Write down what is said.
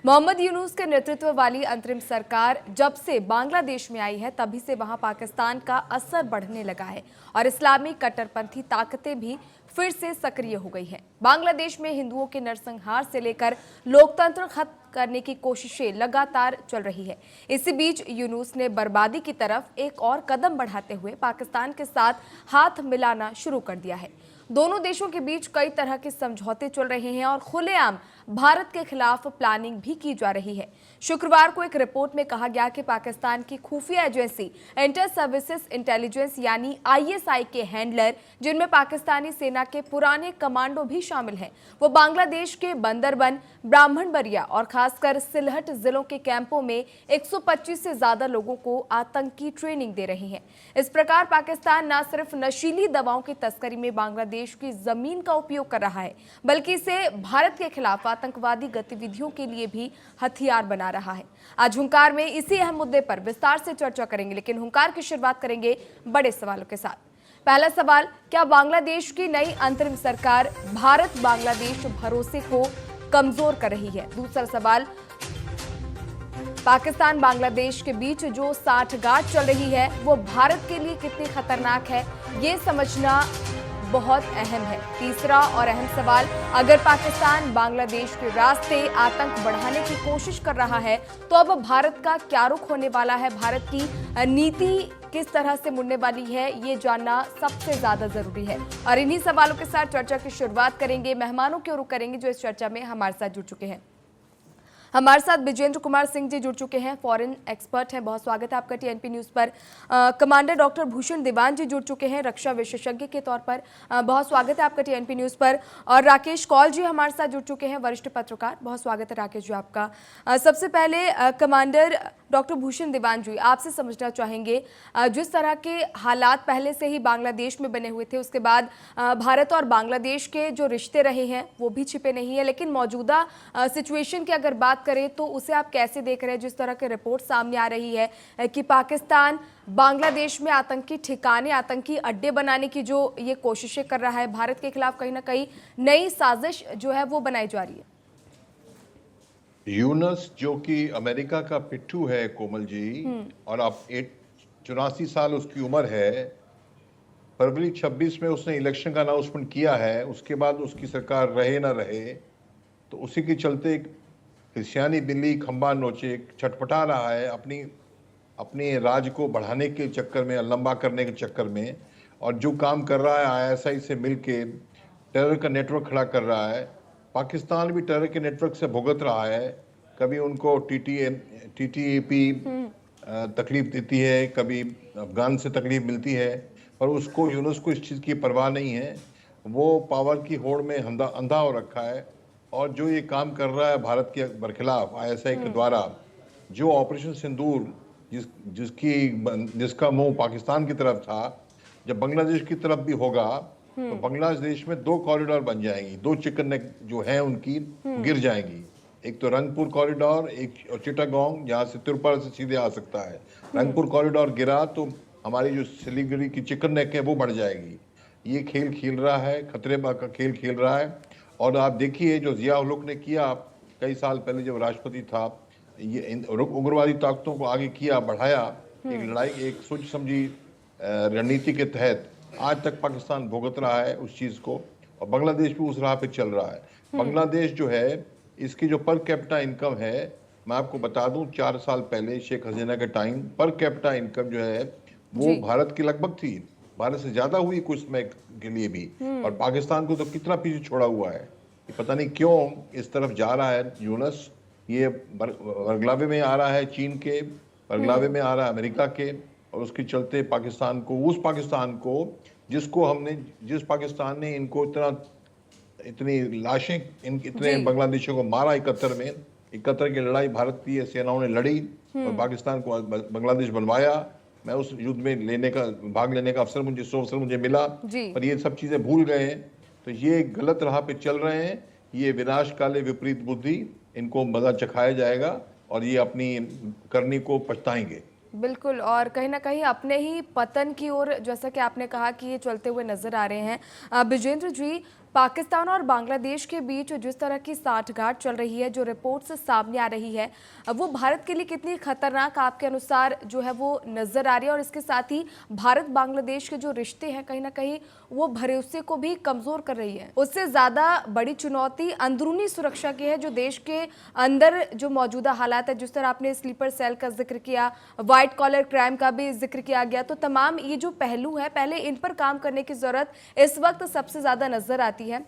मोहम्मद यूनूस के नेतृत्व वाली अंतरिम सरकार जब से बांग्लादेश में आई है तभी से वहां पाकिस्तान का असर बढ़ने लगा है और इस्लामी कट्टरपंथी ताकतें भी फिर से सक्रिय हो गई हैं। बांग्लादेश में हिंदुओं के नरसंहार से लेकर लोकतंत्र खत्म करने की कोशिशें लगातार चल रही है। इसी बीच यूनूस ने बर्बादी की तरफ एक और कदम बढ़ाते हुए पाकिस्तान के साथ हाथ मिलाना शुरू कर दिया है। दोनों देशों के बीच कई तरह के समझौते चल रहे हैं और खुलेआम भारत के खिलाफ प्लानिंग भी की जा रही है। शुक्रवार को एक रिपोर्ट में कहा गया कि पाकिस्तान की खुफिया एजेंसी इंटर सर्विसेज इंटेलिजेंस यानी आईएसआई के हैंडलर, जिनमें पाकिस्तानी सेना के पुराने कमांडो भी शामिल हैं, वो बांग्लादेश के बंदरबन, ब्राह्मणबरिया और खासकर सिलहट जिलों के कैंपों में 125 से ज्यादा लोगों को आतंकी ट्रेनिंग दे रहे हैं। इस प्रकार पाकिस्तान न सिर्फ नशीली दवाओं की तस्करी में बांग्लादेश की जमीन का उपयोग कर रहा है, बल्कि इसे भारत के खिलाफ आतंकवादी गतिविधियों के लिए भी हथियार बना रहा है। आज हुंकार में इसी अहम मुद्दे पर विस्तार से चर्चा करेंगे, लेकिन हुंकार की शुरुआत करेंगे बड़े सवालों के साथ। पहला सवाल, क्या बांग्लादेश की नई अंतरिम सरकार भारत बांग्लादेश भरोसे को कमजोर कर रही है? दूसरा सवाल, पाकिस्तान बांग्लादेश के बीच जो साठगांठ चल रही है वो भारत के लिए कितनी खतरनाक है, ये समझना बहुत अहम है। तीसरा और अहम सवाल, अगर पाकिस्तान बांग्लादेश के रास्ते आतंक बढ़ाने की कोशिश कर रहा है तो अब भारत का क्या रुख होने वाला है, भारत की नीति किस तरह से मुड़ने वाली है, ये जानना सबसे ज्यादा जरूरी है। और इन्हीं सवालों के साथ चर्चा की शुरुआत करेंगे, मेहमानों के रुख करेंगे जो इस चर्चा में हमारे साथ जुड़ चुके हैं। हमारे साथ विजेंद्र कुमार सिंह जी जुड़ चुके हैं, फॉरेन एक्सपर्ट हैं, बहुत स्वागत है आपका टीएनपी न्यूज़ पर। कमांडर डॉक्टर भूषण दीवान जी जुड़ चुके हैं रक्षा विशेषज्ञ के तौर पर, बहुत स्वागत है आपका टीएनपी न्यूज़ पर। और राकेश कौल जी हमारे साथ जुड़ चुके हैं, वरिष्ठ पत्रकार, बहुत स्वागत है राकेश जी आपका। सबसे पहले कमांडर डॉक्टर भूषण दीवान जी, आपसे समझना चाहेंगे, जिस तरह के हालात पहले से ही बांग्लादेश में बने हुए थे, उसके बाद भारत और बांग्लादेश के जो रिश्ते रहे हैं वो भी छिपे नहीं है, लेकिन मौजूदा सिचुएशन की अगर बात करें तो उसे आप कैसे देख रहे हैं? जिस तरह की रिपोर्ट सामने आ रही है कि पाकिस्तान बांग्लादेश में आतंकी ठिकाने, आतंकी अड्डे बनाने की जो ये कोशिशें कर रहा है, भारत के खिलाफ कहीं ना कहीं नई साजिश जो है वो बनाई जा रही है। यूनस जो कि अमेरिका का पिट्ठू है कोमल जी, और अब 84 साल उसकी उम्र है। फरवरी 26 में उसने इलेक्शन का अनाउंसमेंट किया है, उसके बाद उसकी सरकार रहे ना रहे, तो उसी के चलते क्रिश्चियानी दिल्ली खंबा नोचे छटपटा रहा है अपने राज को बढ़ाने के चक्कर में, लंबा करने के चक्कर में। और जो काम कर रहा है आईएसआई से मिलके टेरर का नेटवर्क खड़ा कर रहा है। पाकिस्तान भी टेरर के नेटवर्क से भुगत रहा है, कभी उनको टीटीपी तकलीफ देती है, कभी अफगान से तकलीफ मिलती है, पर उसको यूनुस को इस चीज़ की परवाह नहीं है। वो पावर की होड़ में अंधा हो रखा है। और जो ये काम कर रहा है भारत के बरखिलाफ आईएसआई के द्वारा, जो ऑपरेशन सिंदूर जिसका मुंह पाकिस्तान की तरफ था, जब बांग्लादेश की तरफ भी होगा तो बांग्लादेश में 2 कॉरिडोर बन जाएंगी, 2 चिकन नेक जो है उनकी गिर जाएंगी। एक तो रंगपुर कॉरिडोर, एक चिटागोंग जहाँ से त्रिपुरा से सीधे आ सकता है। रंगपुर कॉरिडोर गिरा तो हमारी जो सिलीगुड़ी की चिकन नेक है वो बढ़ जाएगी। ये खेल खेल रहा है, खतरे का खेल खेल रहा है। और आप देखिए जो जिया उल हक ने किया कई साल पहले जब राष्ट्रपति था, ये उग्रवादी ताकतों को आगे किया, बढ़ाया, एक लड़ाई, एक सोच समझी रणनीति के तहत आज तक पाकिस्तान भुगत रहा है उस चीज़ को, और बांग्लादेश भी उस राह पे चल रहा है। बांग्लादेश जो है, इसकी जो पर कैपिटा इनकम है, मैं आपको बता दूं 4 साल पहले शेख हसीना के टाइम पर कैपिटा इनकम जो है वो भारत की लगभग थी, भारत से ज्यादा हुई कुछ समय के लिए भी। और पाकिस्तान को तो कितना पीछे छोड़ा हुआ है। ये पता नहीं क्यों इस तरफ जा रहा है यूनस, ये बरगलावे में आ रहा है चीन के, बरगलावे में आ रहा है अमेरिका के, और उसके चलते पाकिस्तान को, उस पाकिस्तान को जिस पाकिस्तान ने इनको इतनी लाशें, इतने बांग्लादेशियों को मारा 71 की लड़ाई भारतीय सेनाओं ने लड़ी और पाकिस्तान को बांग्लादेश बनवाया। मैं उस युद्ध में भाग लेने का अवसर मुझे मिला, पर ये सब चीजें भूल गए हैं। तो ये गलत राह पे चल रहे हैं। ये विनाशकाले विपरीत बुद्धि, इनको मजा चखाया जाएगा और ये अपनी करनी को पछताएंगे। बिल्कुल, और कहीं ना कहीं अपने ही पतन की ओर, जैसा कि आपने कहा कि ये चलते हुए नजर आ रहे हैं। विजेंद्र जी, पाकिस्तान और बांग्लादेश के बीच जिस तरह की साठगांठ चल रही है, जो रिपोर्ट्स सामने आ रही है, वो भारत के लिए कितनी खतरनाक आपके अनुसार जो है वो नजर आ रही है? और इसके साथ ही भारत बांग्लादेश के जो रिश्ते हैं कहीं ना कहीं वो भरोसे को भी कमजोर कर रही है। उससे ज्यादा बड़ी चुनौती अंदरूनी सुरक्षा की है, जो देश के अंदर जो मौजूदा हालात है, जिस तरह आपने स्लीपर सेल का जिक्र किया, व्हाइट कॉलर क्राइम का भी जिक्र किया गया, तो तमाम ये जो पहलू है, पहले इन पर काम करने की जरूरत इस वक्त सबसे ज्यादा नजर आती है।